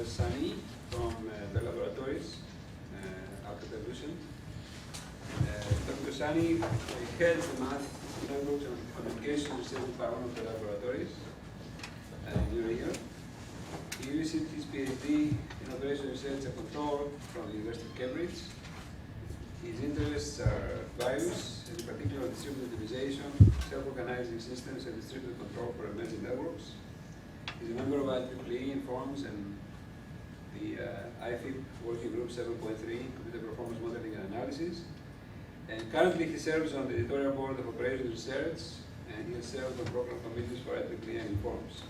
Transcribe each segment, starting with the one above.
Iraj Saniee from the Laboratories, Alpha Evolution. Dr. Saniee heads the math networks and communication research department of the Laboratories in New York. He received his PhD in Operation Research and Control from the University of Cambridge. His interests are various, in particular distributed optimization, self-organizing systems, and distributed control for emerging networks. He's a member of IEEE Forums and the IFIP Working Group 7.3, Computer Performance Modeling and Analysis. And currently he serves on the editorial board of Operations Research, and he has served on program committees for IEEE and Forums.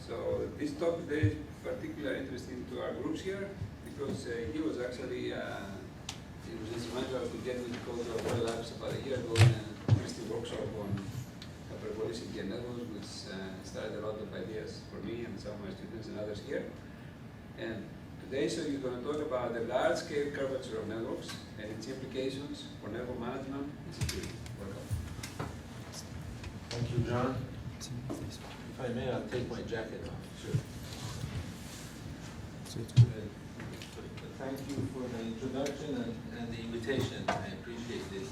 So this topic is particularly interesting to our groups here, because he was actually it was instrumental to get me to go to Bell Labs about a year ago in a interesting workshop on hyperbolicity and networks, which started a lot of ideas for me and some of my students and others here. And today, so you're going to talk about the large-scale curvature of networks and its implications for network management and security. Welcome. Thank you, John. If I may, I'll take my jacket off. Sure. Thank you for the introduction and the invitation. I appreciate this.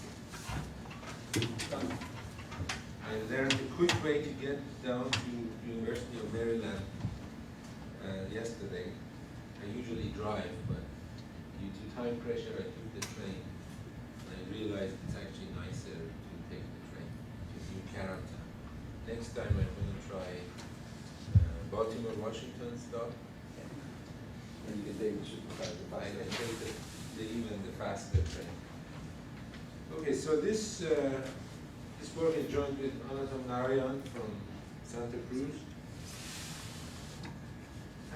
I learned a quick way to get down to University of Maryland yesterday. I usually drive, but due to time pressure, I took the train. And I realized it's actually nicer to take the train to New Carrollton. Next time I'm going to try Baltimore, Washington stop. And you can take the supervisor. I can take even the faster train. Okay, so this work is joined with Anatol Narayan from Santa Cruz.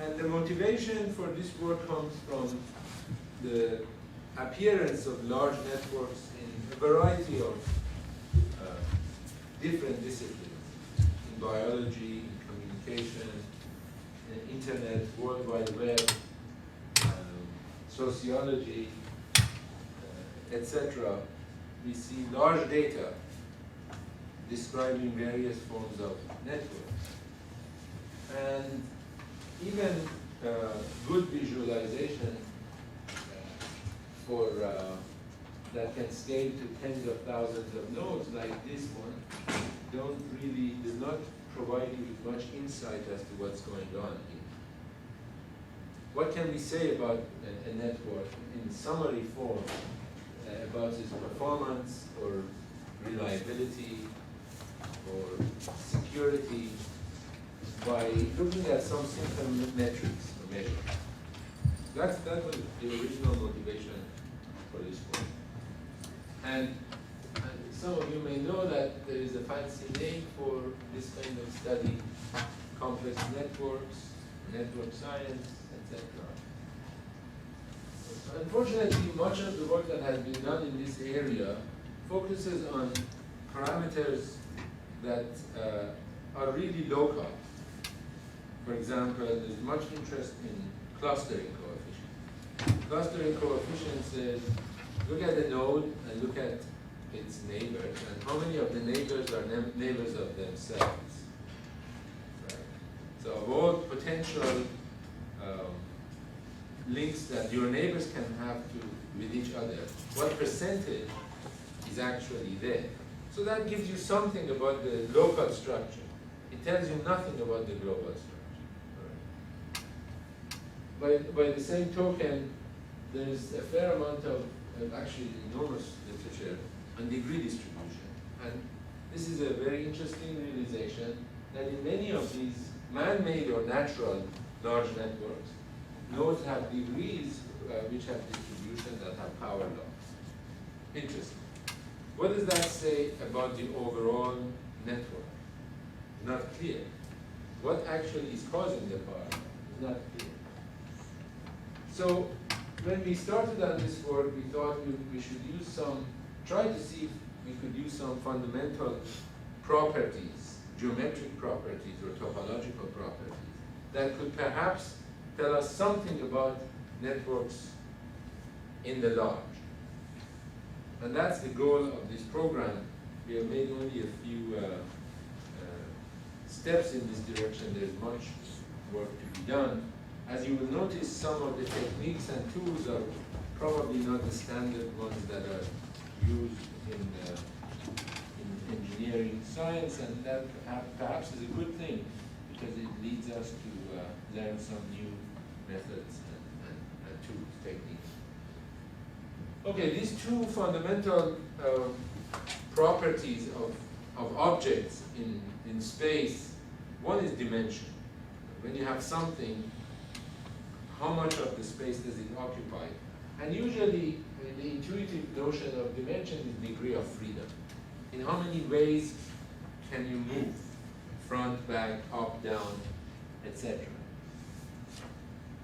And the motivation for this work comes from the appearance of large networks in a variety of different disciplines, in biology, in communication, in internet, World Wide Web, sociology, etc. We see large data describing various forms of networks. And even good visualization for that can scale to tens of thousands of nodes like this one does not provide you with much insight as to what's going on here. What can we say about a network in summary form about its performance or reliability or security by looking at some simple metrics or measures? That was the original motivation for this work. And some of you may know that there is a fancy name for this kind of study: complex networks, network science, etc. Unfortunately, much of the work that has been done in this area focuses on parameters that are really local. For example, there's much interest in clustering coefficients. Clustering coefficients is look at the node and look at its neighbors, and how many of the neighbors are neighbors of themselves. Right? So of all potential links that your neighbors can have with each other, what percentage is actually there? So that gives you something about the local structure. It tells you nothing about the global structure. Right? By the same token, there's a fair amount of actually enormous literature on degree distribution. And this is a very interesting realization that in many of these man-made or natural large networks, nodes have degrees which have distribution that have power laws. Interesting. What does that say about the overall network? Not clear. What actually is causing the power is not clear. So when we started on this work, we thought we should try to see if we could use some fundamental properties, geometric properties or topological properties, that could perhaps tell us something about networks in the large. And that's the goal of this program. We have made only a few steps in this direction. There's much work to be done. As you will notice, some of the techniques and tools are probably not the standard ones that are used in engineering science, and that perhaps is a good thing because it leads us to learn some new methods and tools, techniques. Okay, these two fundamental properties of objects in space, one is dimension. When you have something, how much of the space does it occupy? And usually, the intuitive notion of dimension is degree of freedom. In how many ways can you move? Front, back, up, down, etc.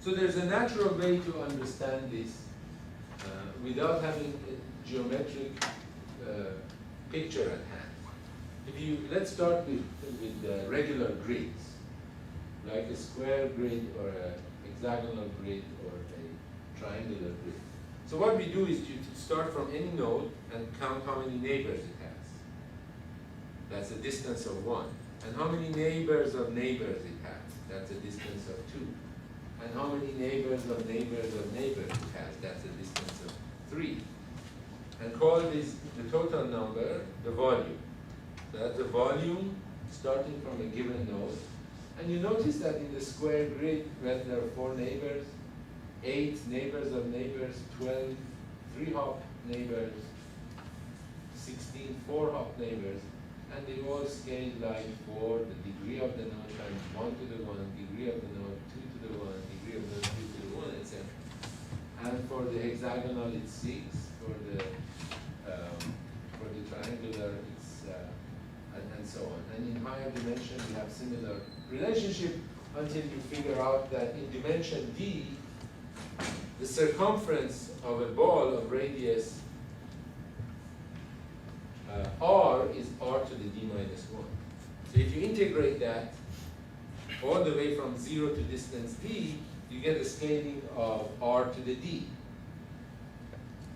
So there's a natural way to understand this without having a geometric picture at hand. Let's start with regular grids, like a square grid or a hexagonal grid or a triangular grid. So what we do is to start from any node and count how many neighbors it has. That's a distance of 1. And how many neighbors of neighbors it has. That's a distance of 2. And how many neighbors of neighbors of neighbors it has. That's a distance of 3. And call this the total number the volume. So that's the volume starting from a given node. And you notice that in the square grid, when there are 4 neighbors, 8 neighbors of neighbors, 12 3-hop neighbors, 16 4-hop neighbors, and they all scale like 4, the degree of the node times 1 to the 1, degree of the node 2 to the 1, degree of the node 2 to the 1, etc. And for the hexagonal, it's 6. For the triangular, it's and so on. And in higher dimension, we have similar relationship until you figure out that in dimension d, the circumference of a ball of radius r is r to the d minus 1. So if you integrate that all the way from 0 to distance d, you get a scaling of r to the d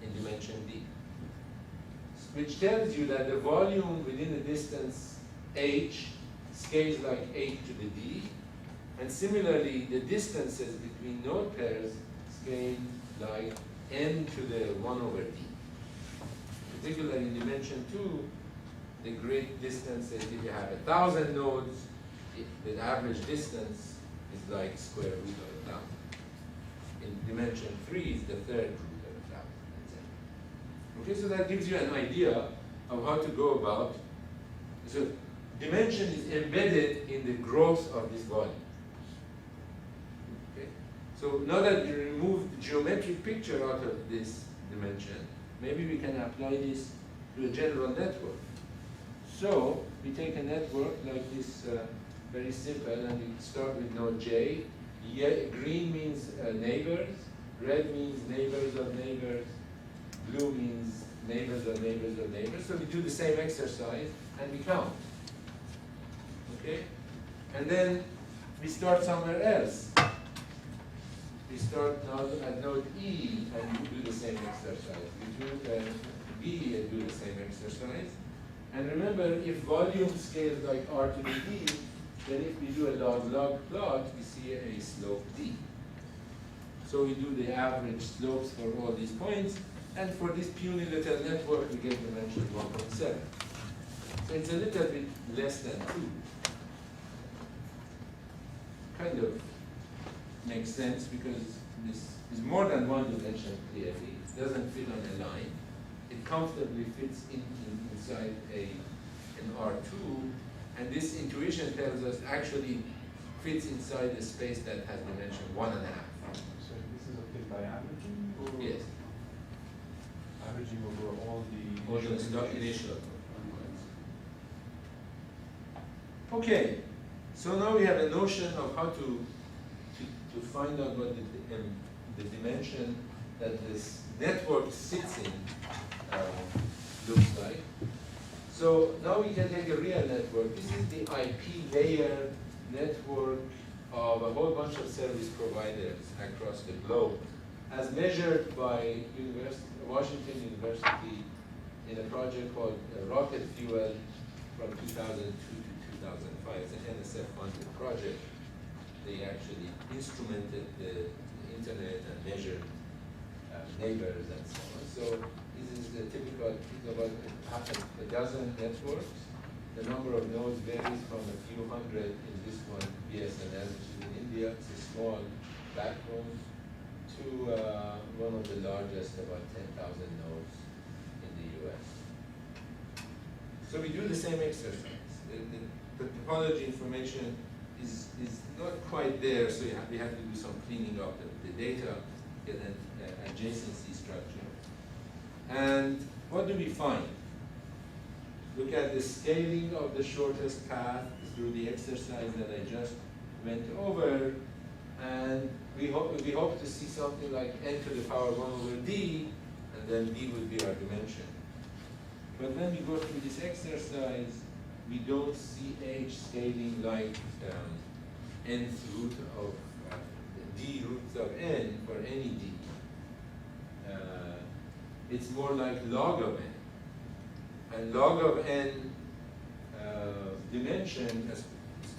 in dimension d, which tells you that the volume within a distance h scales like 8 to the d, and similarly the distances between node pairs scale like n to the 1 over d. Particularly in dimension 2, the grid distances, if you have 1,000 nodes, the average distance is like square root of 1,000. In dimension 3 is the third root of 1,000, etc. Okay, so that gives you an idea of how to go about. So dimension is embedded in the growth of this volume. Okay? So now that you remove the geometric picture out of this dimension, maybe we can apply this to a general network. So we take a network like this, very simple, and we start with node J. Green means neighbors, red means neighbors of neighbors, blue means neighbors of neighbors of neighbors. So we do the same exercise and we count. Okay? And then we start somewhere else. We start now at node E and we do the same exercise. We do B and do the same exercise. And remember, if volume scales like R to the D, then if we do a log-log plot, we see a slope D. So we do the average slopes for all these points, and for this puny little network, we get dimension 1.7. So it's a little bit less than 2. Kind of makes sense because this is more than one dimension clearly. It doesn't fit on a line. It comfortably fits inside an R2, and this intuition tells us actually fits inside a space that has dimension 1.5. So this is obtained by averaging? Or Yes. Averaging over all the initial. Okay, so now we have a notion of how to find out what the dimension that this network sits in looks like. So now we can take a real network. This is the IP layer network of a whole bunch of service providers across the globe, as measured by Washington University in a project called Rocket Fuel from 2002 to 2005. It's an NSF-funded project. they actually instrumented the internet and measured neighbors and so on. So this is the typical, think about a dozen networks. The number of nodes varies from a few hundred in this one, BSNL, which is in India. It's a small backbone, to one of the largest, about 10,000 nodes in the US. So we do the same exercise. The topology information is not quite there, so we have to do some cleaning up the data, get an adjacency structure. And what do we find? Look at the scaling of the shortest path through the exercise that I just went over, and we hope to see something like n to the power 1 over d, and then d would be our dimension. But when we go through this exercise, we don't see h scaling like nth root of d root of n for any d. It's more like log of n. And log of n dimension is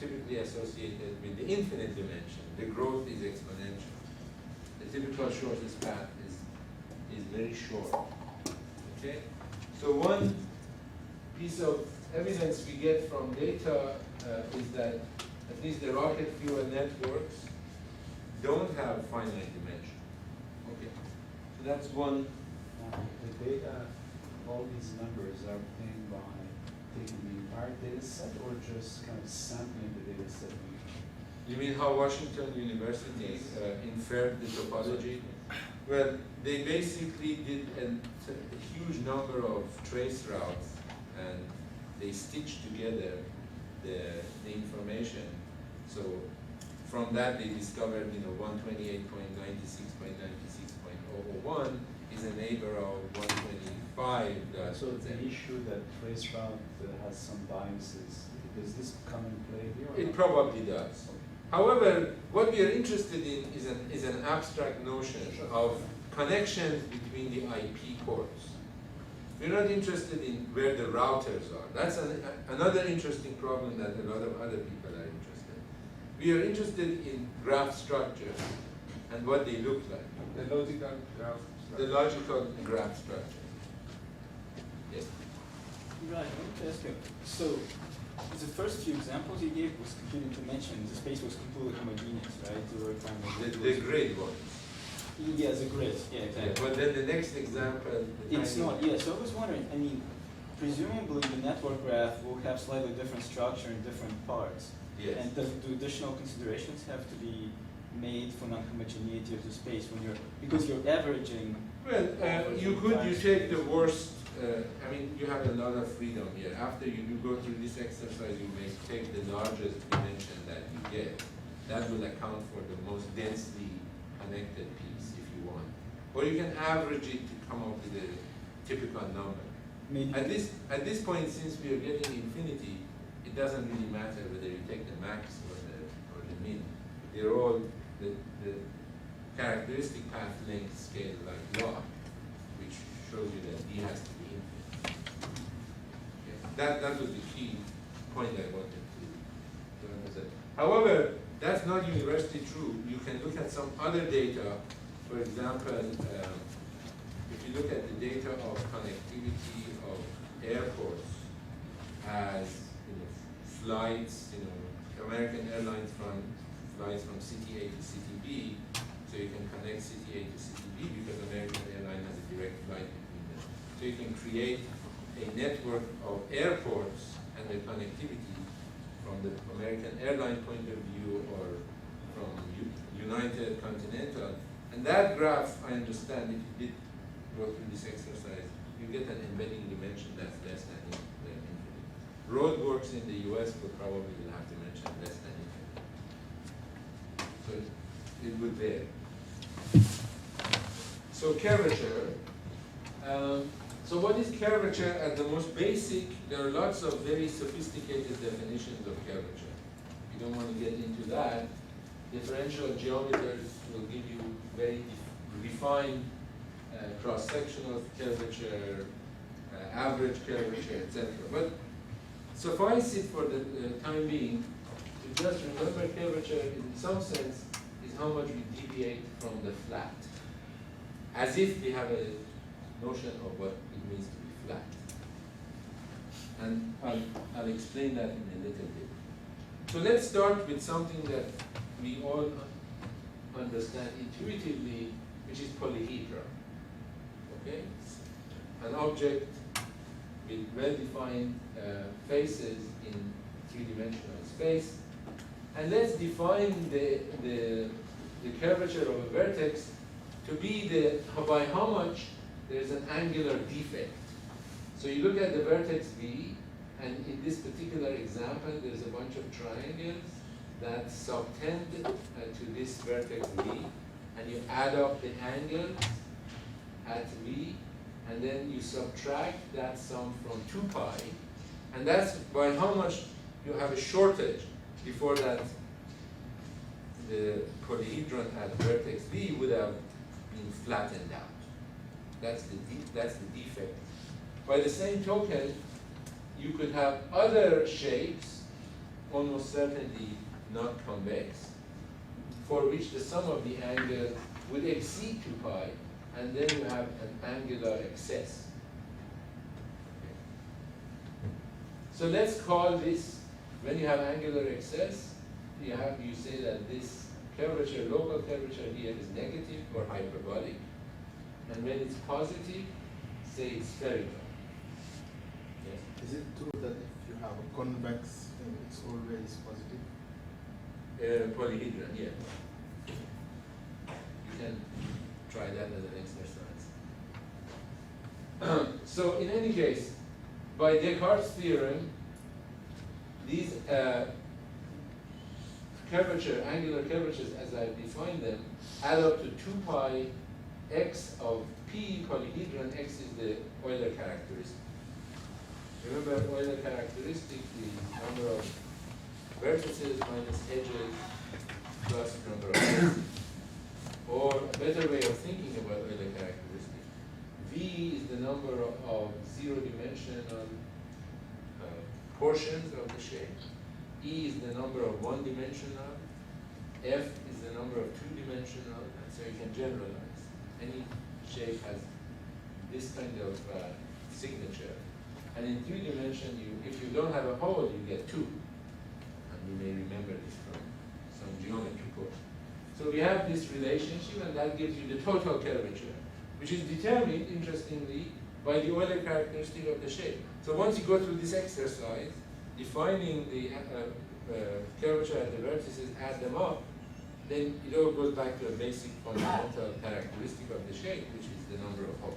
typically associated with the infinite dimension. The growth is exponential. The typical shortest path is very short. Okay? So one piece of evidence we get from data is that at least the rocket fuel networks don't have finite dimension. Okay. So that's one. The data, all these numbers are obtained by taking the entire data set or just kind of sampling the data set? You mean how Washington University inferred the topology? Well, they basically did a huge number of trace routes, and they stitched together the information. So from that, they discovered, 128.96.96.001 is a neighbor of 125. So the issue that trace route has some biases, does this come in play here? It probably does. However, what we are interested in is an abstract notion of connections between the IP cores. We're not interested in where the routers are. That's another interesting problem that a lot of other people are interested in. We are interested in graph structures and what they look like. The logical graph structure. The logical graph structure. Yes? Right, I want to ask you, so the first few examples you gave was computed dimensions. The space was completely homogeneous, right? You were trying to The grid one. Yeah, the grid. Yeah, exactly. But then the next example, It's not. Yeah. So I was wondering. I mean, presumably the network graph will have slightly different structure in different parts. Yes. And do additional considerations have to be made for non-homogeneity of the space when because you're averaging? Well, you take the worst. You have a lot of freedom here. After you go through this exercise, you may take the largest dimension that you get. That will account for the most densely connected piece, if you want. Or you can average it to come up with a typical number. Maybe. At this point, since we are getting infinity, it doesn't really matter whether you take the max or the min. They're all the characteristic path length scale like log, which shows you that D has to be infinite. Okay. That was the key point I wanted to emphasize. However, that's not universally true. You can look at some other data. For example, if you look at the data of connectivity of airports as flights, American Airlines flies from city A to city B, so you can connect city A to city B because American Airlines has a direct flight between them. So you can create a network of airports and the connectivity from the American Airline point of view or from United Continental. And that graph, I understand, if you did go through this exercise, you get an embedding dimension that's less than infinite. Roadworks in the US would probably have dimension less than infinite. So it would vary. So curvature. So what is curvature at the most basic? There are lots of very sophisticated definitions of curvature. You don't want to get into that. Differential geometers will give you very refined cross-sectional curvature, average curvature, etc. But suffice it for the time being to just remember curvature in some sense is how much we deviate from the flat. As if we have a notion of what it means to be flat. And I'll explain that in a little bit. So let's start with something that we all understand intuitively, which is polyhedron. Okay? An object with well-defined faces in three-dimensional space. And let's define the curvature of a vertex to be by how much there's an angular defect. So you look at the vertex V, and in this particular example, there's a bunch of triangles that subtend to this vertex V, and you add up the angles at V, and then you subtract that sum from 2 pi, and that's by how much you have a shortage before that the polyhedron at vertex V would have been flattened out. That's the defect. By the same token, you could have other shapes, almost certainly not convex, for which the sum of the angles would exceed 2 pi, and then you have an angular excess. Okay. So let's call this, when you have angular excess, you say that this curvature, local curvature here is negative or hyperbolic, and when it's positive, say it's spherical. Is it true that if you have a convex thing, it's always positive? Polyhedron, yeah. You can try that as an exercise. So in any case, by Descartes' theorem, these angular curvatures as I define them, add up to 2 pi x of p polyhedron. X is the Euler characteristic. Remember Euler characteristic, the number of vertices minus edges plus number of edges. Or a better way of thinking about Euler characteristic, V is the number of zero-dimensional portions of the shape. E is the number of one-dimensional. F is the number of two-dimensional. And so you can generalize. Any shape has this kind of signature. And in 3 dimension, if you don't have a hole, you get 2. And you may remember this from some geometry course. So we have this relationship, and that gives you the total curvature, which is determined, interestingly, by the Euler characteristic of the shape. So once you go through this exercise, defining the curvature at the vertices, add them up, then it all goes back to a basic fundamental characteristic of the shape, which is the number of holes.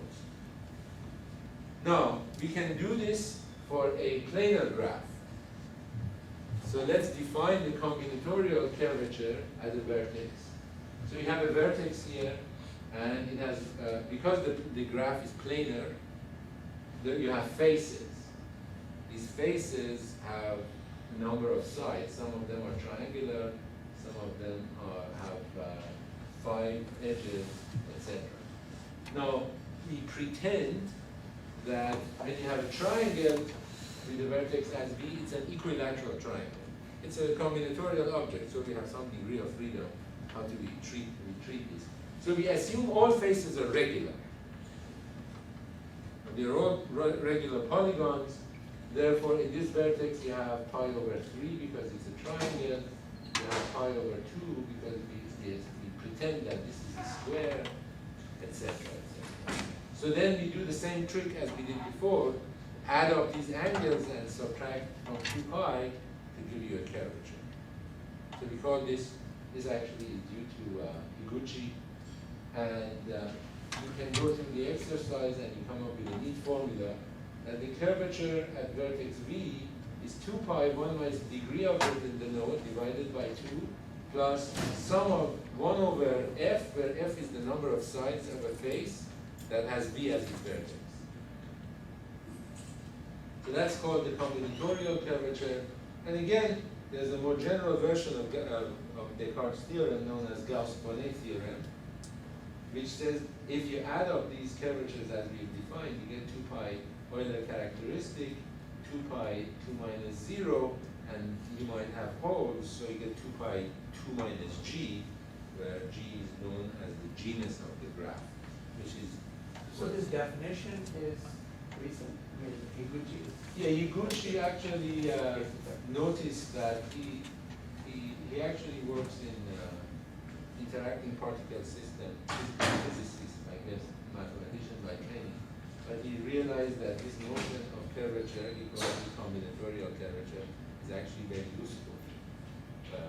Now, we can do this for a planar graph. So let's define the combinatorial curvature at a vertex. So you have a vertex here, and it has, because the graph is planar, you have faces. These faces have a number of sides. Some of them are triangular, some of them have 5 edges, etc. Now, we pretend that when you have a triangle with a vertex as B, it's an equilateral triangle. It's a combinatorial object, so we have some degree of freedom how to treat this. So we assume all faces are regular. They're all regular polygons. Therefore, in this vertex, you have pi over 3 because it's a triangle. You have pi over 2 because we pretend that this is a square, etc. So then we do the same trick as we did before, add up these angles and subtract from 2 pi to give you a curvature. So we call this actually is due to Higuchi, and you can go through the exercise and you come up with a neat formula that the curvature at vertex V is 2 pi 1 minus degree of it in the node divided by 2 plus sum of 1 over f, where f is the number of sides of a face that has V as its vertex. So that's called the combinatorial curvature. And again, there's a more general version of Descartes' theorem known as Gauss-Bonnet theorem, which says if you add up these curvatures as we've defined, you get 2 pi Euler characteristic, 2 pi 2 minus 0, and you might have holes, so you get 2 pi 2 minus g, where g is known as the genus of the graph, which is. So this definition is recent, I mean, Higuchi is. Yeah, Higuchi actually noticed that he actually works in interacting particle system, physicist, I guess, mathematician by training. But he realized that this notion of curvature, he calls it combinatorial curvature, is actually very useful to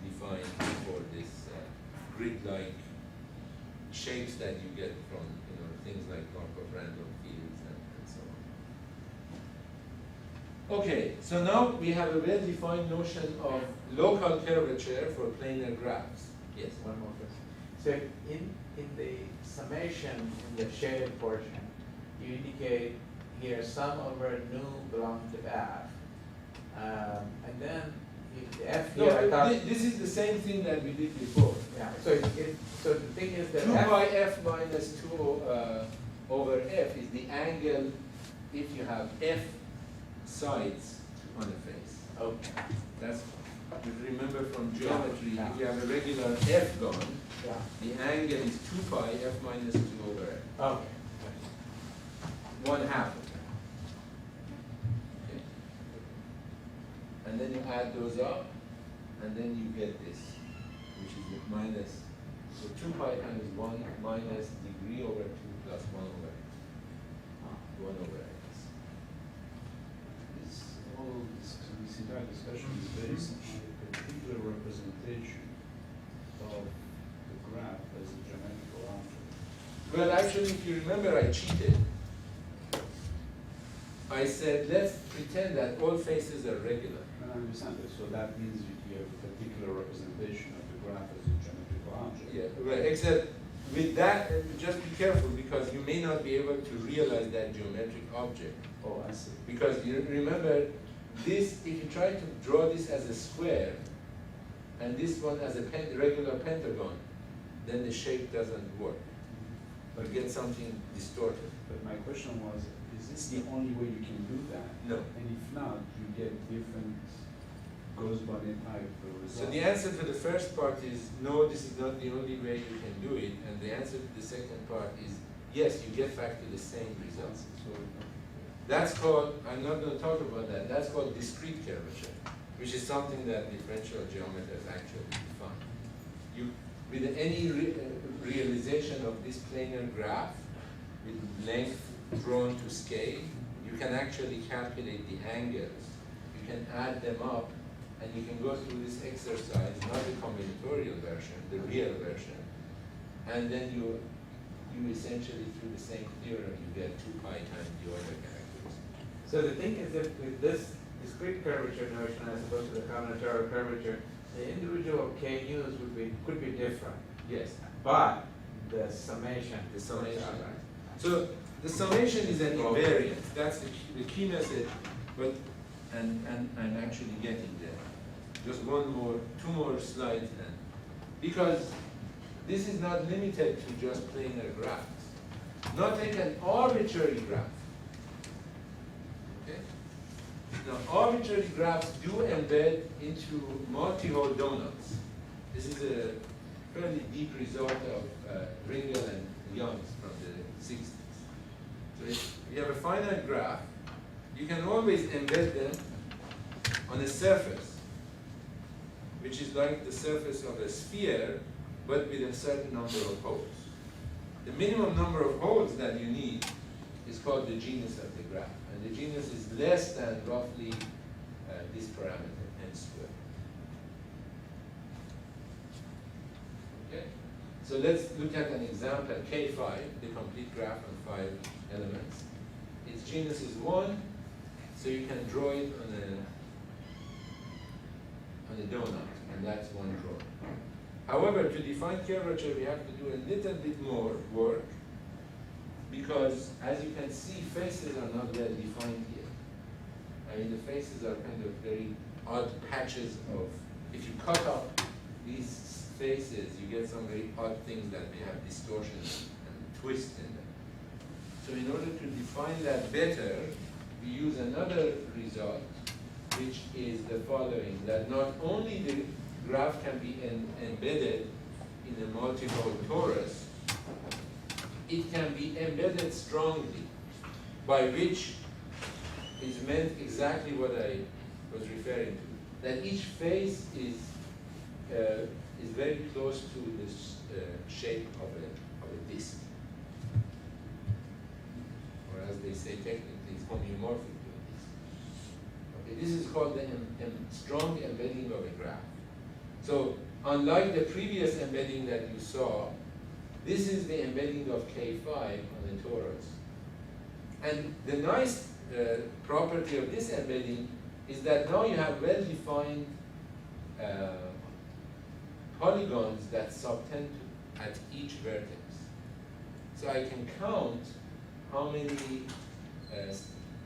define for this grid-like shapes that you get from things like Markov random fields and so on. Okay, so now we have a well-defined notion of local curvature for planar graphs. Yes. One more question. So in the summation, in the shaded portion, you indicate here sum over nu belongs to f. And then if the f here, I thought. This is the same thing that we did before. Yeah, so so the thing is that 2 by f minus 2 over f is the angle if you have f sides on a face. Okay. That's, you remember from geometry, Yeah. if you have a regular f gun, Yeah. the angle is 2 pi f minus 2 over f. Okay. 1/2 of that. Okay. And then you add those up, and then you get this, which is the minus. So 2 pi times 1 minus degree over 2 plus 1 over x. 1 over x. This entire discussion is based on a particular representation of the graph as a geometrical object. Well, actually, if you remember, I cheated. I said, let's pretend that all faces are regular. And I understand that, so that means you have a particular representation of the graph as a geometrical object. Yeah, right, except with that, just be careful, because you may not be able to realize that geometric object. Oh, I see. Because you remember, this, if you try to draw this as a square, and this one as a regular pentagon, then the shape doesn't work. You get something distorted. But my question was, is this the only way you can do that? No. And if not, you get different Gauss-Bonnet type results. So the answer to the first part is, no, this is not the only way you can do it. And the answer to the second part is, yes, you get back to the same results. So, That's called, I'm not going to talk about that, that's called discrete curvature, which is something that differential geometers actually define. With any realization of this planar graph, with length drawn to scale, you can actually calculate the angles. You can add them up, and you can go through this exercise, not the combinatorial version, the real version, and then you essentially, through the same theorem, you get 2 pi times the order characteristic. So the thing is that with this discrete curvature notion as opposed to the combinatorial curvature, the individual KUs could be different. Yes. But the summation. The summation. Right. So the summation is an invariant. That's the key message. But and I'm actually getting there. Just two more slides then, because this is not limited to just planar graphs. Now take an arbitrary graph. Okay. Now arbitrary graphs do embed into multi-hole donuts. This is a fairly deep result of Ringel and Young's from the 60s. So if you have a finite graph, you can always embed them on a surface, which is like the surface of a sphere, but with a certain number of holes. The minimum number of holes that you need is called the genus of the graph, and the genus is less than roughly this parameter, n squared. Okay, so let's look at an example, K5, the complete graph on 5 elements. Its genus is 1, so you can draw it on a donut, and that's one draw. However, to define curvature, we have to do a little bit more work, because as you can see, faces are not well defined here. I mean, the faces are kind of very odd patches of, if you cut up these faces, you get some very odd things that may have distortions and twists in them. So in order to define that better, we use another result, which is the following, that not only the graph can be embedded in a multimode torus, it can be embedded strongly, by which is meant exactly what I was referring to, that each face is very close to this shape of a disk. Or as they say technically, it's homeomorphic to a disk. Okay, this is called the strong embedding of a graph. So unlike the previous embedding that you saw, this is the embedding of K5 on the torus. And the nice property of this embedding is that now you have well-defined polygons that subtend at each vertex. So I can count how many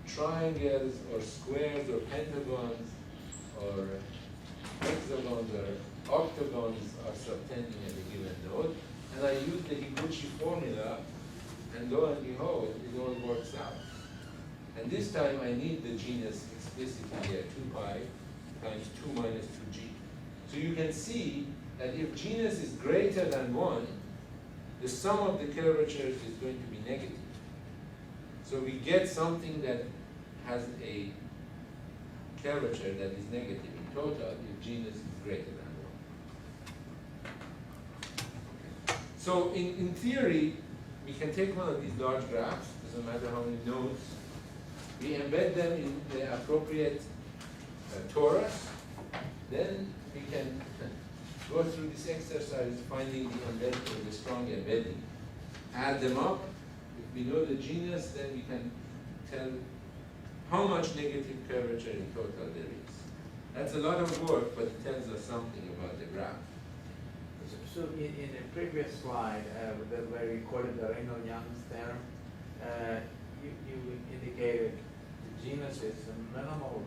triangles or squares or pentagons or hexagons or octagons are subtending at a given node. And I use the Higuchi formula, and lo and behold, it all works out. And this time I need the genus explicitly here, 2 pi times 2 minus 2g. So you can see that if genus is greater than 1, the sum of the curvatures is going to be negative. So we get something that has a curvature that is negative in total if genus is greater than 1. So in theory, we can take one of these large graphs, doesn't matter how many nodes, we embed them in the appropriate torus, then we can go through this exercise finding the strong embedding. Add them up. If we know the genus, then we can tell how much negative curvature in total there is. That's a lot of work, but it tells us something about the graph. So in the previous slide, where we quoted the Raynaud-Young's theorem, you indicated the genus is the minimal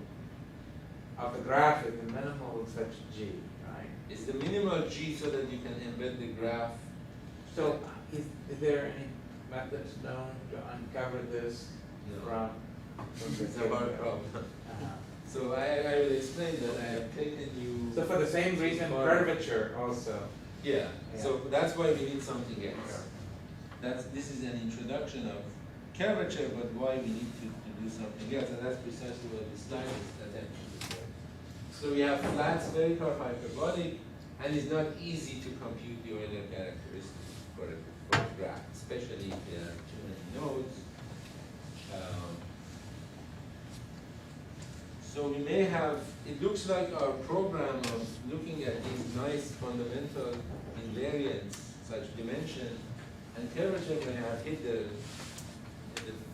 of the graph is the minimal such G, right? It's the minimal G so that you can embed the graph. So is there any methods known to uncover this from It's a hard problem. So I will explain that. I have taken you. So for the same reason, curvature also. Yeah. So that's why we need something else. This is an introduction of curvature, but why we need to do something else, and that's precisely what this slide is attempting to do. So we have flat spherical hyperbolic, and it's not easy to compute the Euler characteristics for a graph, especially if there are too many nodes. So we may have, it looks like our program of looking at these nice fundamental invariants, such dimension, and curvature may have hit the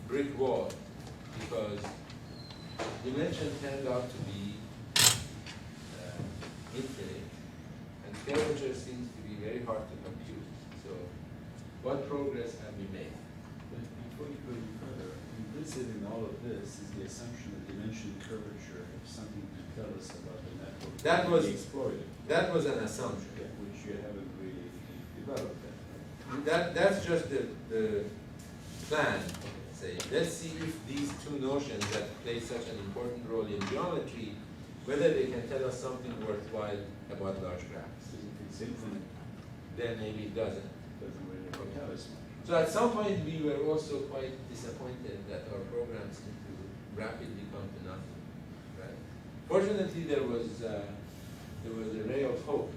brick wall, because dimension turned out to be infinite, and curvature seems to be very hard to compute. So what progress have we made? But before you go any further, implicit in all of this is the assumption that dimension and curvature have something to tell us about the network That was- being exploited, That was an assumption. which you haven't really developed yet. That's just the plan. Say, let's see if these two notions that play such an important role in geometry, whether they can tell us something worthwhile about large graphs. Because if it's infinite, Then maybe it doesn't. it doesn't really tell us much. So at some point we were also quite disappointed that our program seemed to rapidly come to nothing. Right? Fortunately, there was a ray of hope,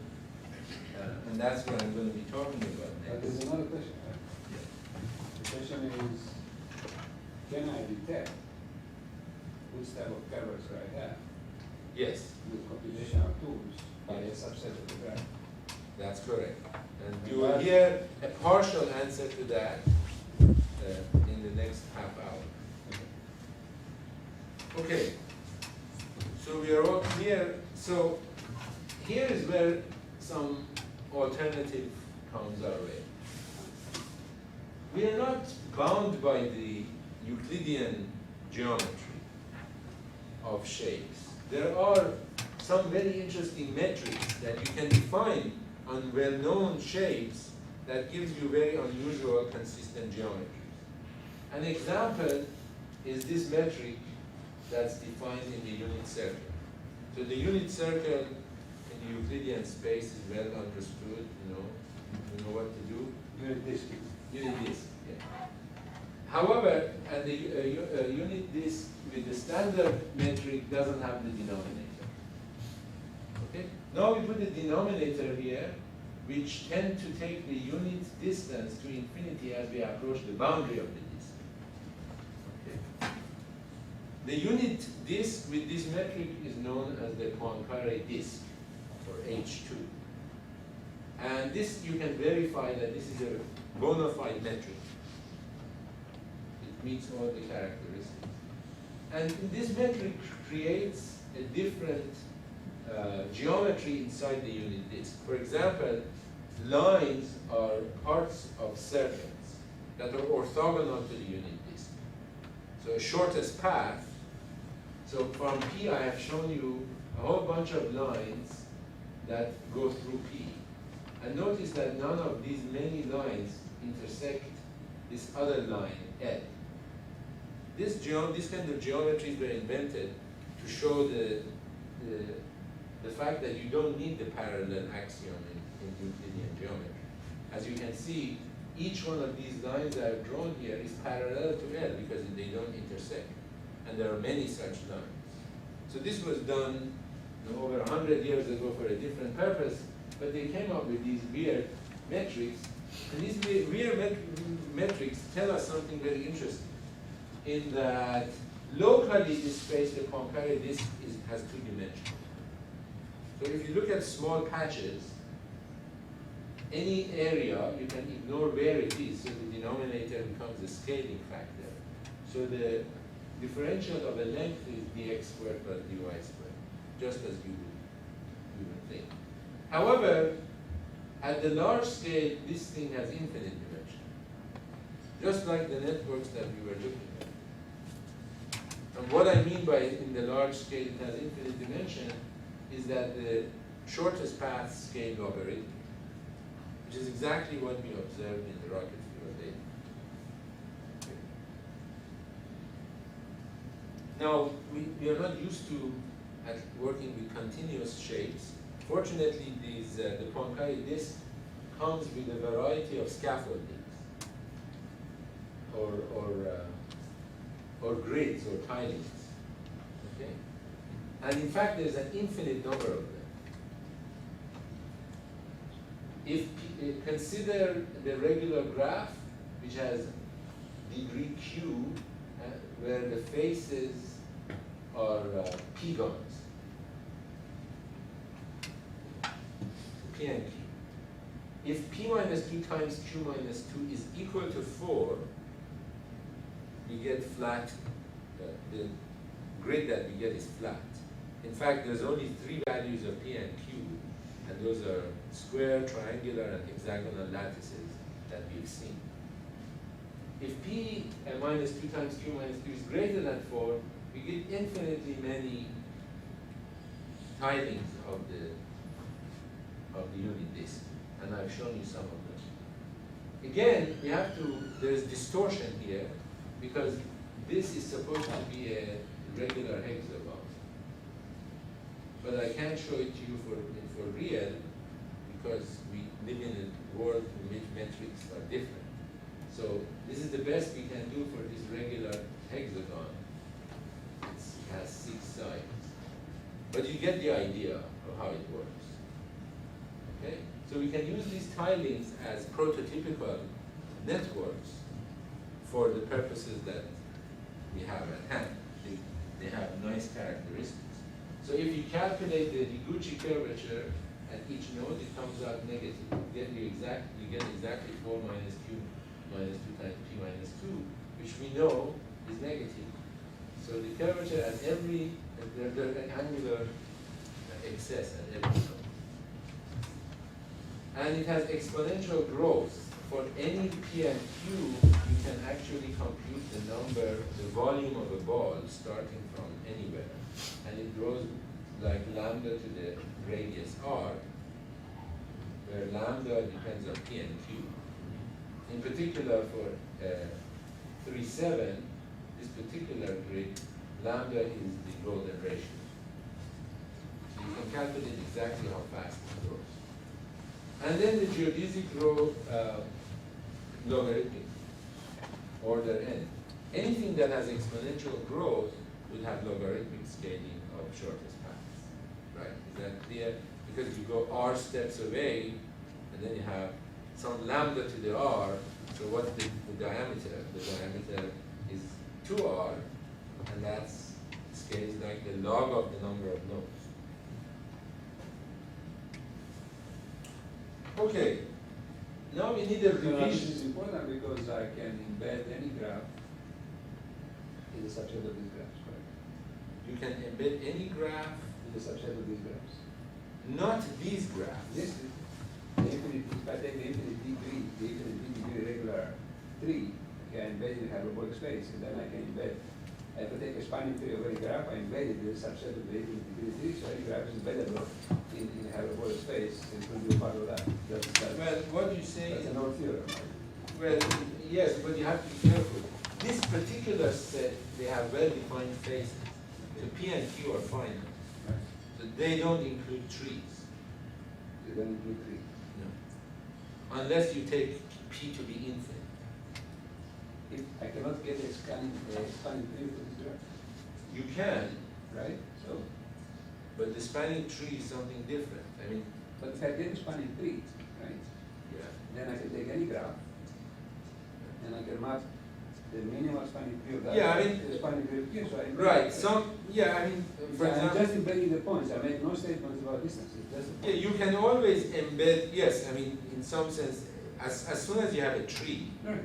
and that's what I'm going to be talking about But there's next. another question, right? The question is, can I detect which type of curvature I have Yes, with computational tools by a subset of the graph? that's correct. And you will hear a partial answer to that in the next half hour. Okay, so we are all clear. So here is where some alternative comes our way. We are not bound by the Euclidean geometry of shapes. There are some very interesting metrics that you can define on well-known shapes that gives you very unusual consistent geometries. An example is this metric that's defined in the unit circle. So the unit circle in the Euclidean space is well understood, you know what to do. Unit disk. Unit disk, yeah. However, and the unit disk with the standard metric doesn't have the denominator. Okay? Now we put the denominator here, which tend to take the unit distance to infinity as we approach the boundary of the disk. Okay? The unit disk with this metric is known as the Poincare disk, or H2. And this, you can verify that this is a bona fide metric. It meets all the characteristics. And this metric creates a different geometry inside the unit disk. For example, lines are parts of circles that are orthogonal to the unit disk. So shortest path, so from P I have shown you a whole bunch of lines that go through P. And notice that none of these many lines intersect this other line, L. This kind of geometries were invented to show the fact that you don't need the parallel axiom in Euclidean geometry. As you can see, each one of these lines that I've drawn here is parallel to L because they don't intersect. And there are many such lines. So this was done over 100 years ago for a different purpose, but they came up with these weird metrics. And these weird metrics tell us something very interesting, in that locally this space, the Poincare disk, has two dimensions. So if you look at small patches, any area, you can ignore where it is, so the denominator becomes a scaling factor. So the differential of a length is dx squared plus dy squared, just as you would think. However, at the large scale, this thing has infinite dimension, just like the networks that we were looking at. And what I mean by in the large scale it has infinite dimension is that the shortest path scale logarithmic, which is exactly what we observed in the rocket field data. Okay. Now, we are not used to working with continuous shapes. Fortunately, the Poincare disk comes with a variety of scaffoldings, or grids, or tilings. Okay? And in fact, there's an infinite number of them. If consider the regular graph, which has degree q, where the faces are p-gons, P and Q. If P minus 2 times Q minus 2 is equal to 4, we get flat, the grid that we get is flat. In fact, there's only 3 values of P and Q, and those are square, triangular, and hexagonal lattices that we've seen. If P minus 2 times Q minus 2 is greater than 4, we get infinitely many tilings of the unit disk, and I've shown you some of them. Again, we have to, there's distortion here, because this is supposed to be a regular hexagon. But I can't show it to you for real, because we live in a world in which metrics are different. So this is the best we can do for this regular hexagon. It has 6 sides. But you get the idea of how it works. Okay? So we can use these tilings as prototypical networks for the purposes that we have at hand. They have nice characteristics. So if you calculate the Degucci curvature at each node, it comes out negative. You get exactly 4 minus Q minus 2 times P minus 2, which we know is negative. So the curvature at every, there's an angular excess at every node. And it has exponential growth. For any P and Q, you can actually compute the number, the volume of a ball starting from anywhere. And it grows like lambda to the radius r, where lambda depends on P and Q. In particular for 3.7, this particular grid, lambda is the golden ratio. So you can calculate exactly how fast it grows. And then the geodesic grow logarithmic order n. Anything that has exponential growth will have logarithmic scaling of shortest paths, right? Is that clear? Because you go r steps away, and then you have some lambda to the r, so what's the diameter? The diameter is 2r, and that's scales like the log of the number of nodes. Okay, now we need a This revision. is important because I can embed any graph in the subset of these graphs, correct? You can embed any graph, In the subset of these graphs. not these graphs. This is the infinite, if I take the infinite degree, the infinite degree regular tree, I can embed in a hyperbolic space, and then I can embed, if I take a spanning tree of any graph, I embed it in a subset of the infinite degree tree, so any graph is embeddable in a hyperbolic space, and it will be a part of that. Well, what you say, That's an old theorem. well, yes, but you have to be careful. This particular set, they have well-defined faces. So P and Q are finite. Right? So they don't include trees. They don't include tree. No. Unless you take P to be infinite. If I cannot get a spanning tree for this graph, You can, right? So, but the spanning tree is something different. I mean, but if I get a spanning tree, right, yeah. then I can take any graph, and I can map the minimal spanning tree of that. Yeah, I mean- to the spanning tree of Q, so I. Right, yeah, I mean, for I'm example. just embedding the points, I make no statements about distance, it's just a Yeah, point. you can always embed, yes, I mean, in some sense, as soon as you have a tree, Right.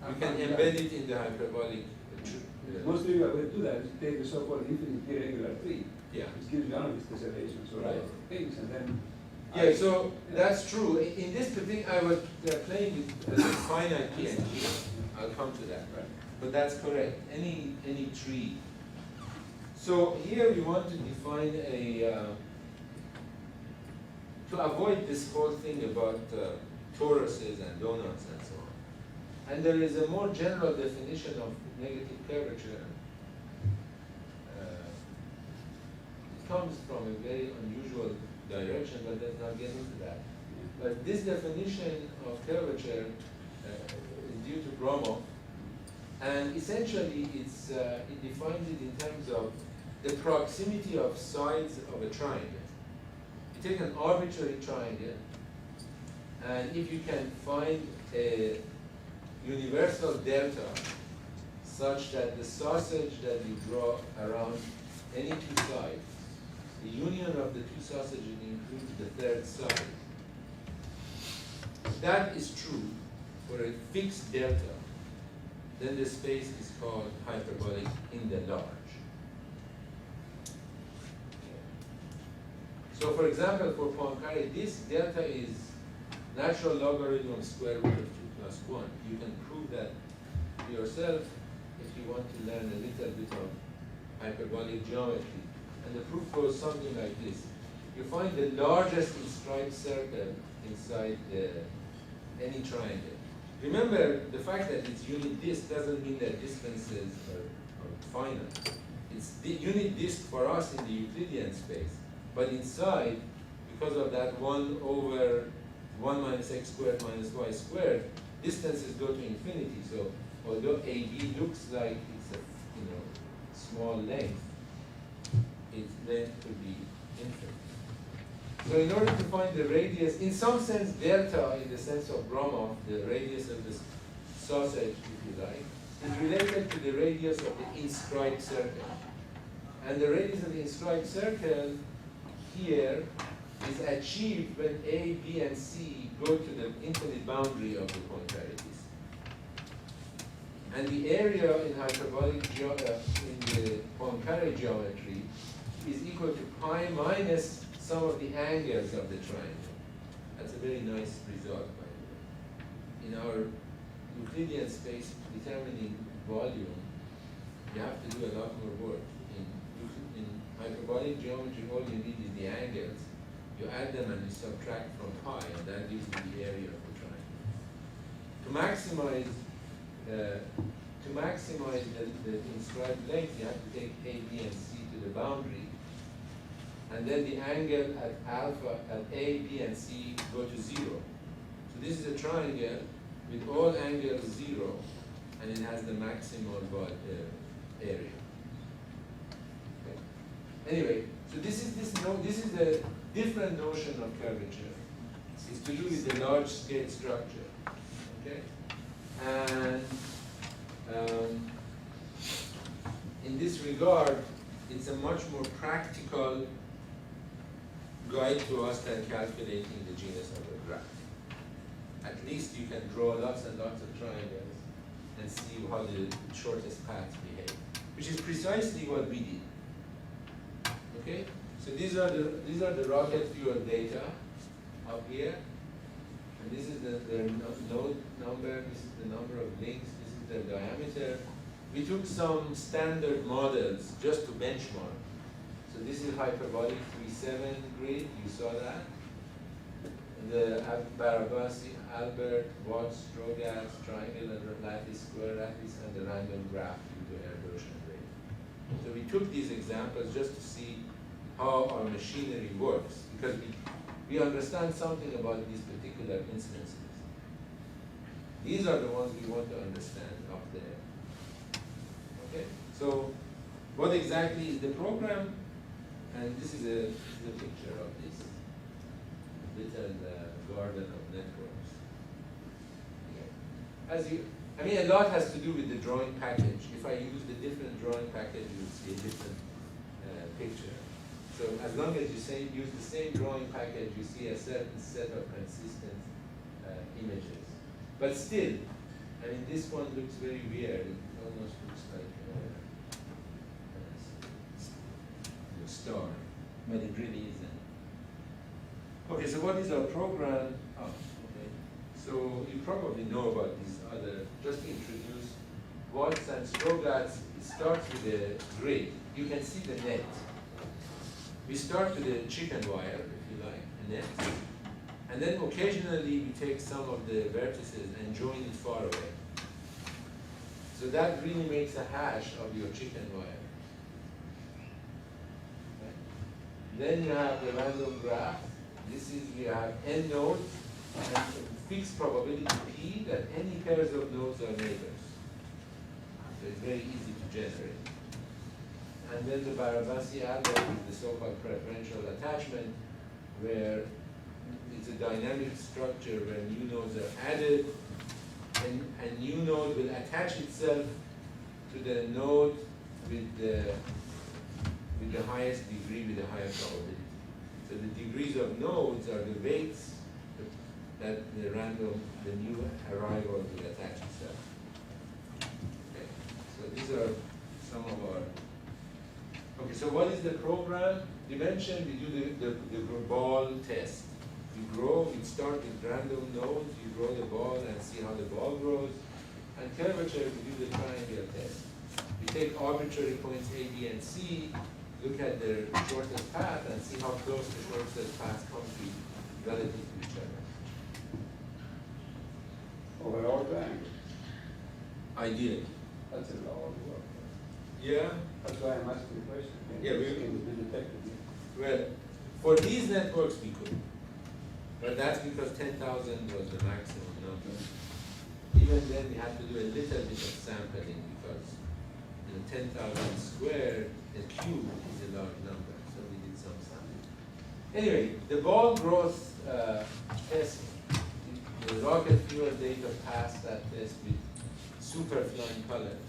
you can embed it in the hyperbolic tree. Most people will do that, is take the so-called infinite irregular tree, Yeah. which gives you unnoticed tessellations or Right. things, and then. Yeah, so that's true. In this particular, I was playing with finite P and Q. I'll come to that. Right. But that's correct. Any tree. So here we want to define a to avoid this whole thing about toruses and donuts and so on. And there is a more general definition of negative curvature. It comes from a very unusual direction, but let's not get into that. But this definition of curvature is due to Gromov, and essentially it defines it in terms of the proximity of sides of a triangle. You take an arbitrary triangle, and if you can find a universal delta such that the sausage that you draw around any two sides, the union of the two sausages includes the third side. If that is true for a fixed delta, then the space is called hyperbolic in the large. So for example, for Poincare, this delta is natural logarithm of square root of 2 plus 1. You can prove that to yourself if you want to learn a little bit of hyperbolic geometry. And the proof goes something like this. You find the largest inscribed circle inside any triangle. Remember, the fact that it's unit disk doesn't mean that distances are finite. It's the unit disk for us in the Euclidean space. But inside, because of that 1 over 1 minus x squared minus y squared, distances go to infinity. So although AB looks like it's a small length, its length could be infinite. So in order to find the radius, in some sense delta, in the sense of Gromov, the radius of the sausage, if you like, is related to the radius of the inscribed circle. And the radius of the inscribed circle here is achieved when A, B, and C go to the infinite boundary of the Poincare disk. And the area in hyperbolic in the Poincare geometry is equal to pi minus some of the angles of the triangle. That's a very nice result, by the way. In our Euclidean space, determining volume, you have to do a lot more work. In hyperbolic geometry, all you need is the angles. You add them and you subtract from pi, and that gives you the area of the triangle. To maximize the inscribed length, you have to take A, B, and C to the boundary, and then the angle at alpha, at A, B, and C go to 0. So this is a triangle with all angles 0, and it has the maximal area. Okay. Anyway, so this is the different notion of curvature. It's to do with the large scale structure. Okay, and in this regard, it's a much more practical guide to us than calculating the genus of a graph. At least you can draw lots and lots of triangles and see how the shortest paths behave, which is precisely what we did. Okay, so these are the rocket fuel data up here, and this is the node number. This is the number of links. This is the diameter. We took some standard models just to benchmark. So this is hyperbolic 3-7 grid. You saw that. The Baras, Albert, Watts, Strogatz, triangular lattice, square lattice, and the random graph due to erosion rate. So we took these examples just to see how our machinery works, because we understand something about these particular instances. These are the ones we want to understand up there. Okay, so what exactly is the program? And this is a picture of this little garden of networks. Okay. A lot has to do with the drawing package. If I use the different drawing package, you'll see a different picture. So as long as you use the same drawing package, you see a certain set of consistent images. But still, this one looks very weird. It almost looks like a star, but it really isn't. Okay, so what is our program? Oh, okay. So you probably know about these other, just to introduce Watts and Strogatz. It starts with a grid. You can see the net. We start with a chicken wire, if you like, a net. And then occasionally we take some of the vertices and join it far away. So that really makes a hash of your chicken wire. Okay. Then you have the random graph. You have n nodes and fixed probability p that any pairs of nodes are neighbors. So it's very easy to generate. And then the Barabasi algorithm is the so-called preferential attachment, where it's a dynamic structure where new nodes are added, and a new node will attach itself to the node with the highest degree, with the highest probability. So the degrees of nodes are the weights that the new arrival will attach itself. Okay. So these are some of our. Okay, so what is the program? Dimension, we do the ball test. We start with random nodes, you grow the ball and see how the ball grows. And curvature, we do the triangle test. We take arbitrary points A, B, and C, look at the shortest path and see how close the shortest paths come to relative to each other. Overall triangle. Ideally. That's a lot of work. Yeah. That's why I'm asking the question. Yeah, we can be detected. Well, for these networks we could. But that's because 10,000 was the maximum number. Even then we had to do a little bit of sampling because 10,000 squared, a cube is a large number, so we did some sampling. Anyway, the ball growth test, the rocket fuel data passed that test with super flying colors.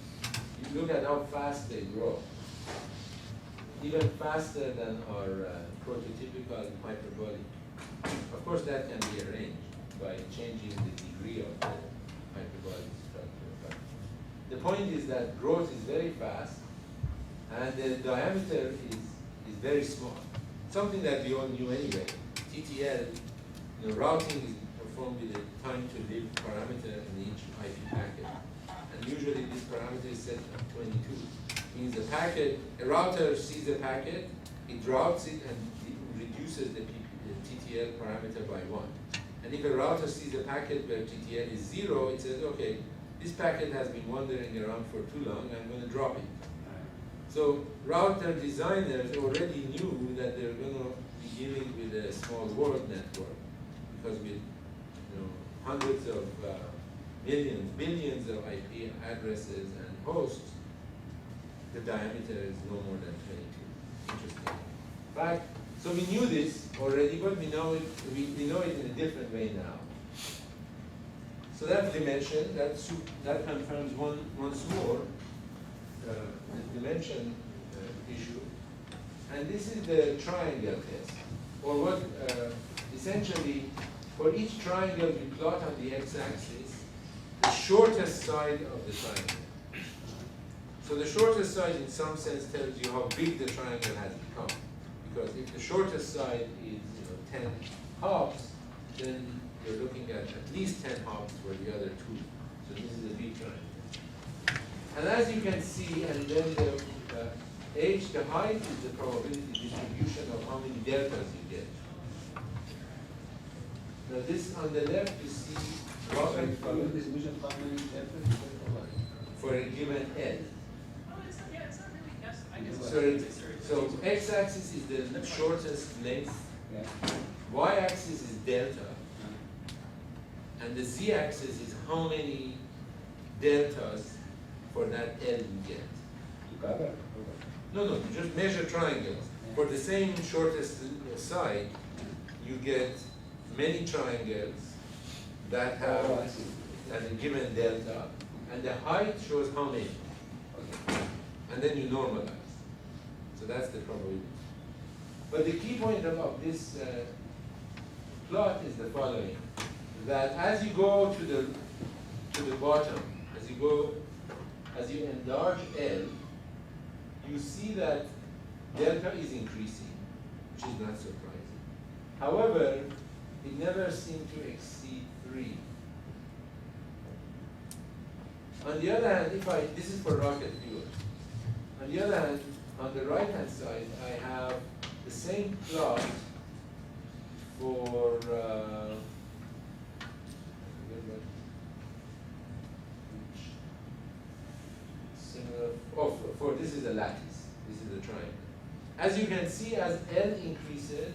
You look at how fast they grow. Even faster than our prototypical hyperbolic. Of course, that can be arranged by changing the degree of the hyperbolic structure. But the point is that growth is very fast, and the diameter is very small. Something that we all knew anyway. TTL, routing is performed with a time-to-live parameter in each IP packet. And usually this parameter is set at 22. Means a router sees a packet, it routes it and reduces the TTL parameter by 1. And if a router sees a packet where TTL is 0, it says, okay, this packet has been wandering around for too long, I'm going to drop it. So router designers already knew that they're going to be dealing with a small world network, because with hundreds of millions, billions of IP addresses and hosts, the diameter is no more than 22. Interesting. In fact, so we knew this already, but we know it in a different way now. So that dimension, that confirms once more the dimension issue. And this is the triangle test, or what essentially, for each triangle we plot on the x-axis the shortest side of the triangle. So the shortest side in some sense tells you how big the triangle has become. Because if the shortest side is 10 hops, then you're looking at least 10 hops for the other two. So this is a big triangle. And as you can see, and then the h, the height is the probability distribution of how many deltas you get. Now this on the left you see rocket Probability distribution of how many deltas? for a given L. Oh, it's not really, yes, I guess. So x-axis is the shortest length, Yeah. y-axis is delta, and the z-axis is how many deltas for that L you get. To cover? No, you just measure triangles. For the same shortest side, you get many triangles that have a given delta, and the height shows how many. And then you normalize. So that's the probability. But the key point of this plot is the following: that as you go to the bottom, as you enlarge L, you see that delta is increasing, which is not surprising. However, it never seemed to exceed 3. On the other hand, this is for rocket fuel. On the other hand, on the right-hand side, I have the same plot for for this is a lattice. This is a triangle. As you can see, as L increases,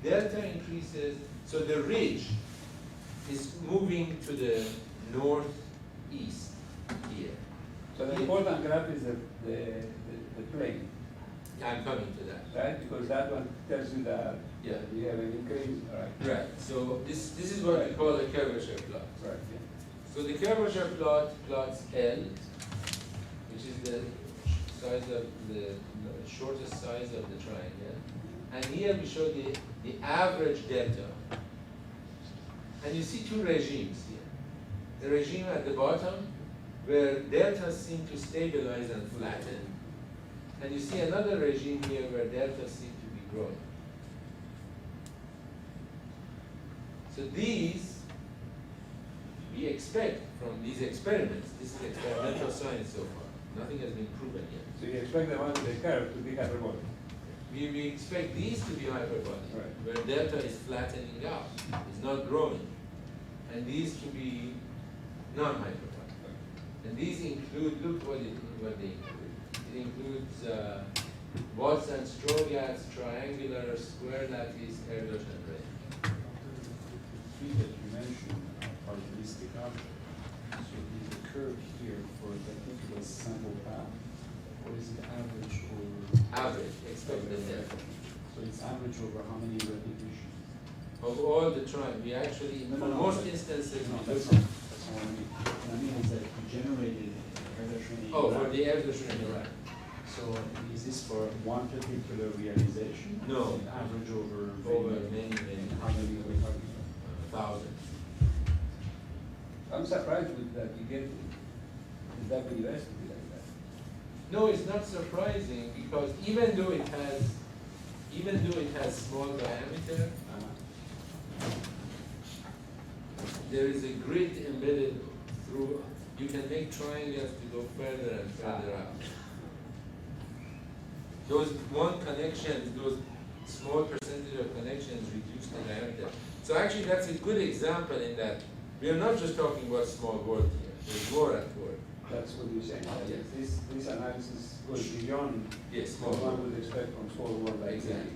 delta increases, so the ridge is moving to the northeast here. So the important graph is the plane, I'm coming to that. right? Because that one tells you that we have an increase, right? Right. So this is what we call a curvature plot. Right, yeah. So the curvature plot plots L, which is the size of the shortest size of the triangle, and here we show the average delta. And you see two regimes here. The regime at the bottom, where deltas seem to stabilize and flatten, and you see another regime here where deltas seem to be growing. So these, we expect from these experiments, this is experimental science so far, nothing has been proven yet. So you expect the one with the curve to be hyperbolic. We expect these to be hyperbolic, Right. where delta is flattening out, it's not growing. And these to be non-hyperbolic. And these include, look what they include. It includes Watts and Strogatz, triangular, square lattice, Iraj and ray. Three that you mentioned are probabilistic object. So is the curve here for a particular sample path, or is it average over? Average, expected delta. So it's average over how many repetitions? Of all the triangles, we actually, No, for no, most but- instances, No, we that's look. not what I mean. What I mean is that you generated Iraj Saniee. Oh, for the Iraj Saniee, right. So is this for one particular realization? Or No. is it average over Over many, how many are we talking about? thousands. I'm surprised with that you get the WS to be like that. No, it's not surprising, because even though it has small diameter, there is a grid embedded through. You can make triangles to go further and further out. Those those small percentage of connections reduce the diameter. So actually, that's a good example in that We are not just talking about small world here. There's more at work. That's what you're saying. Yes. This analysis goes beyond Yes, what small one world. would expect from small world like Exactly.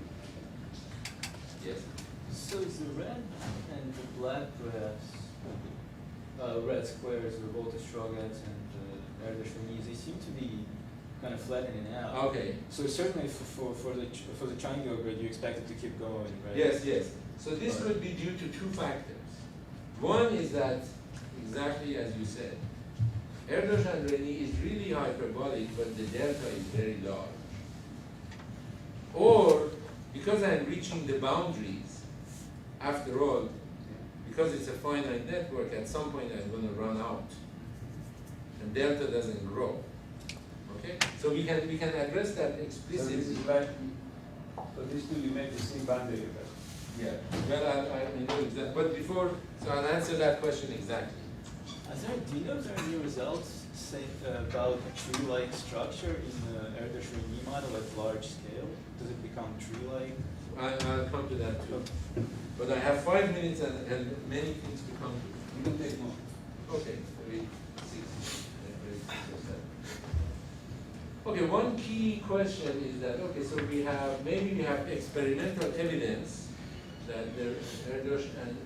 Yes. So is the red and the black graphs, red squares, the Volta-Strogatz and Iraj Saniee, they seem to be kind of flattening out. Okay. So certainly for the triangular grid, you expect it to keep going, right? Yes, yes. So this could be due to two factors. One is that, exactly as you said, Iraj Saniee is really hyperbolic, but the delta is very large. Or, because I'm reaching the boundaries, after all, because it's a finite network, at some point I'm going to run out. And delta doesn't grow. Okay? So we can address that So this explicitly. is like, for these two you make the same boundary effect. Yeah, well, I know exactly, but before, so I'll answer that question exactly. Do you know if there are any results say about tree-like structure in the Iraj Saniee model at large scale? Does it become tree-like? I'll come to that too. But I have 5 minutes and many things to come to. You can take more. Okay, 3, 6, 7. Okay, one key question is that, okay, so maybe we have experimental evidence that the Iraj and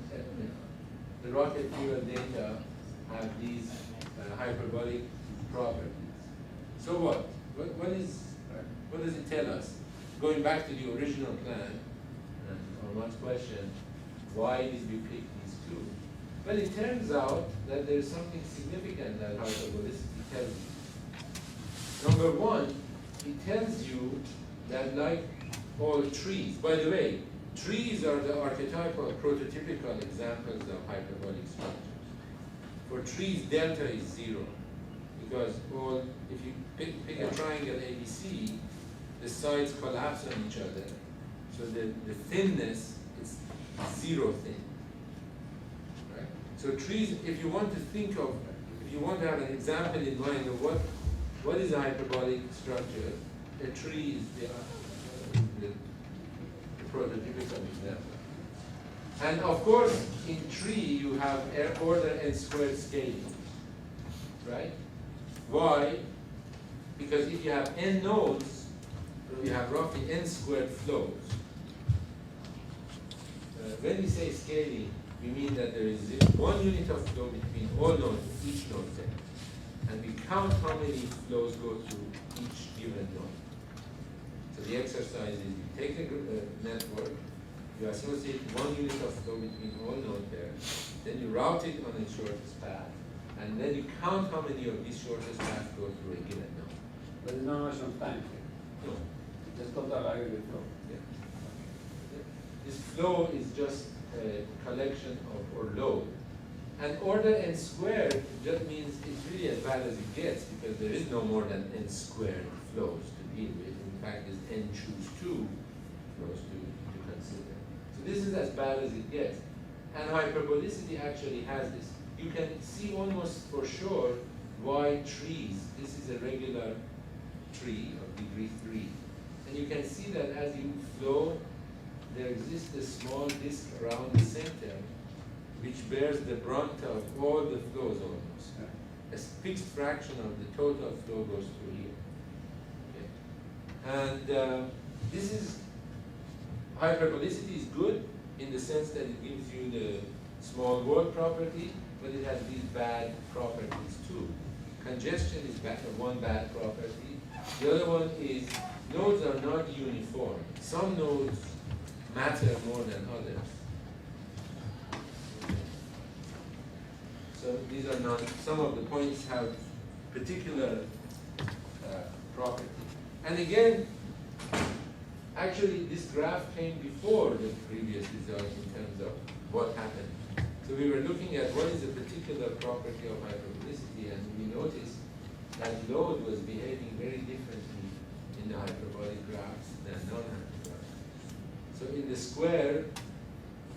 the rocket fuel data have these hyperbolic properties. So what? What does it tell us? Going back to the original plan, on one's question, why did we pick these two? Well, it turns out that there's something significant that hyperbolicity tells you. Number one, it tells you that like all trees, by the way, trees are the archetypal, prototypical examples of hyperbolic structures. For trees, delta is 0, because if you pick a triangle ABC, the sides collapse on each other. So the thinness is 0 thin. Right? So trees, if you want to have an example in mind of what is a hyperbolic structure, a tree is the prototypical example. And of course, in tree, you have order n squared scaling, right? Why? Because if you have n nodes, you have roughly n squared flows. When we say scaling, we mean that there is 1 unit of flow between all nodes, each node there. And we count how many flows go through each given node. So the exercise is you take the network, you associate 1 unit of flow between all nodes there, then you route it on its shortest path, and then you count how many of these shortest paths go through a given node. But there's no notion of time here. No. Just total aggregate flow. Yeah. This flow is just a collection of, or load. And order n squared just means it's really as bad as it gets, because there is no more than n squared flows to deal with. In fact, there's n choose 2 flows to consider. So this is as bad as it gets. And hyperbolicity actually has this. You can see almost for sure why trees, this is a regular tree of degree 3. And you can see that as you flow, there exists a small disk around the center which bears the brunt of all the flows almost. A fixed fraction of the total flow goes through here. Okay. And this is, hyperbolicity is good in the sense that it gives you the small world property, but it has these bad properties too. Congestion is one bad property. The other one is nodes are not uniform. Some nodes matter more than others. So these are not, some of the points have particular property. And again, actually this graph came before the previous result in terms of what happened. So we were looking at what is a particular property of hyperbolicity, and we noticed that load was behaving very differently in the hyperbolic graphs than non-hyperbolic. So in the square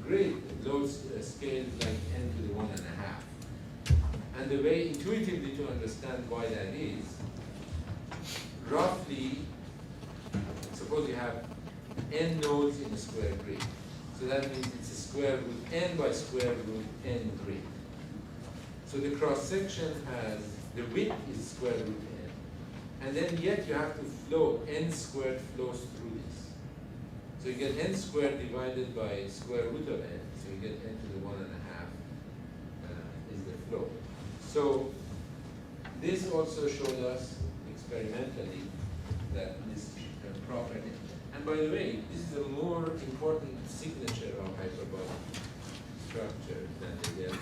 grid, load scales like n to the 1.5. And the way intuitively to understand why that is, roughly, suppose you have n nodes in a square grid. So that means it's a square root n by square root n grid. So the cross section has, the width is square root n. And then yet you have to flow, n squared flows through this. So you get n squared divided by square root of n. So you get n to the 1.5 is the flow. So this also showed us experimentally that this property. And by the way, this is a more important signature of hyperbolic structure than the delta.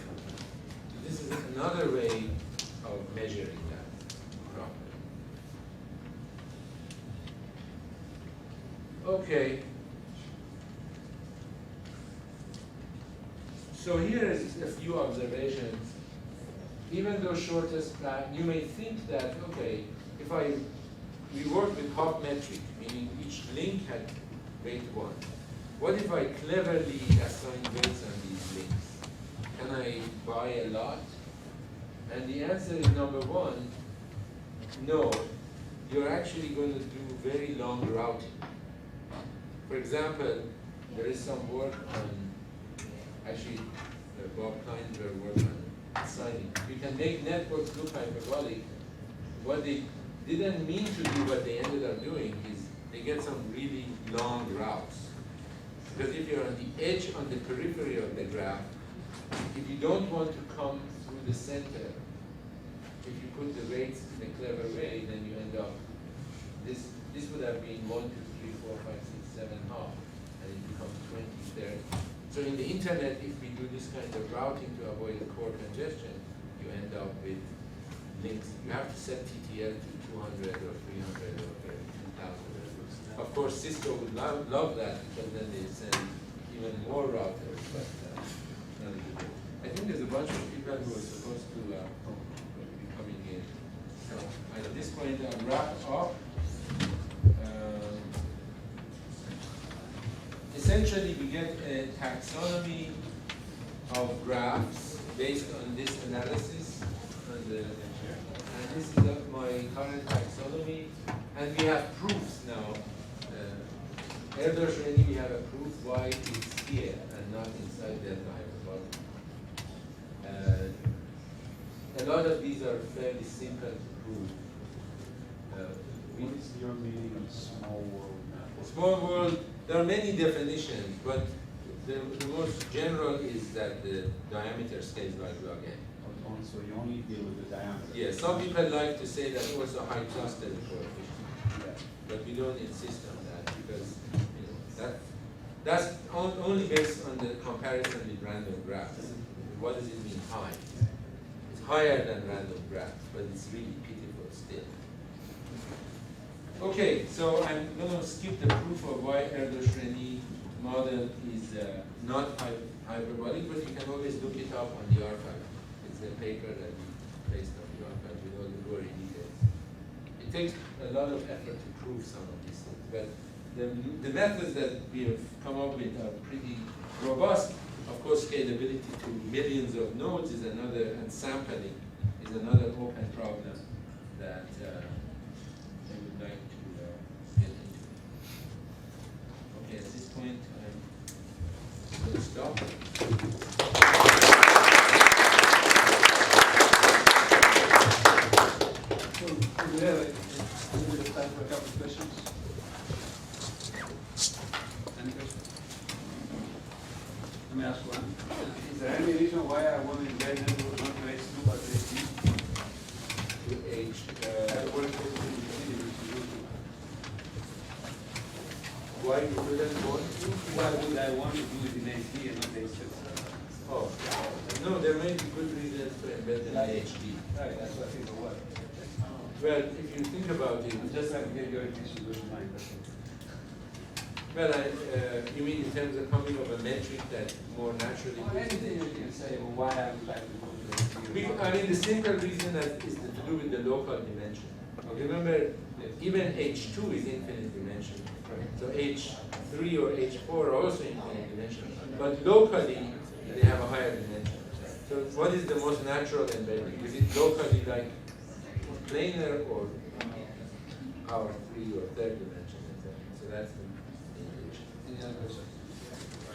So this is another way of measuring that property. Okay. So here is a few observations. Even though shortest path, you may think that, okay, if we work with hop metric, meaning each link had weight 1. What if I cleverly assign weights on these links? Can I buy a lot? And the answer is number 1, no. You're actually going to do very long routing. For example, there is some work on, actually, Bob Kleinberg work on assigning. You can make networks look hyperbolic. What they didn't mean to do, what they ended up doing is they get some really long routes. Because if you're on the edge, on the periphery of the graph, if you don't want to come through the center, if you put the weights in a clever way, then you end up, this would have been 1, 2, 3, 4, 5, 6, 7 half, and it becomes 20, 30. So in the internet, if we do this kind of routing to avoid core congestion, you end up with links. You have to set TTL to 200 or 300 or 2,000. Of course, Cisco would love that because then they send even more routers. But I think there's a bunch of people who are supposed to be coming in. So at this point, I'll wrap up. Essentially, we get a taxonomy of graphs based on this analysis. And this is my current taxonomy. And we have proofs now. Iraj Saniee, we have a proof why it's here and not inside delta hyperbolic. A lot of these are fairly simple to prove. What is your meaning of small world map? Small world, there are many definitions, but the most general is that the diameter scales like log n. So you only deal with the diameter? Yes, some people like to say that also high clustering coefficient, but we don't insist on that because that's only based on the comparison with random graphs. What does it mean high? It's higher than random graphs, but it's really pitiful still. Okay, so I'm going to skip the proof of why Iraj Saniee model is not hyperbolic, but you can always look it up on the archive. It's a paper that we placed on the archive with all the gory details. It takes a lot of effort to prove some of these things, but the methods that we have come up with are pretty robust. Of course, scalability to millions of nodes is another, and sampling is another open problem that I would like to get into. Okay, at this point, I'm going to stop. So, do we have a little bit of time for a couple of questions? Any questions? Let me ask one. Is there any reason why I want to invent network not to H2 but to H3? To H. Why you wouldn't want to? Why would I want to do it in H3 and not H2? Oh, no, there may be good reasons to embed in HD. Right, that's what I think of what. Well, if you think about it, I'm just trying to get your attention to mine. well, you mean in terms of coming of a metric that more naturally Well, anything you can say about why I would like to go to H3. I mean, the simple reason that is to do with the local dimension. Remember, even H2 is infinite dimension. So H3 or H4 are also infinite dimension. But locally, they have a higher dimension. So what is the most natural embedding? Is it locally like planar or our 3 or 3rd dimension? So that's the indication. Any other questions?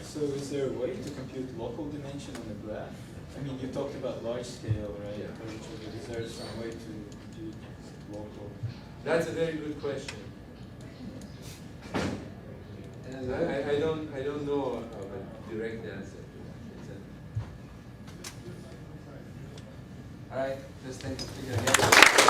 So is there a way to compute local dimension on the graph? I mean, you talked about large scale, right? Yeah. Curvature, but is there some way to compute local? That's a very good question. And I don't know of a direct answer to that. All right, just thank you.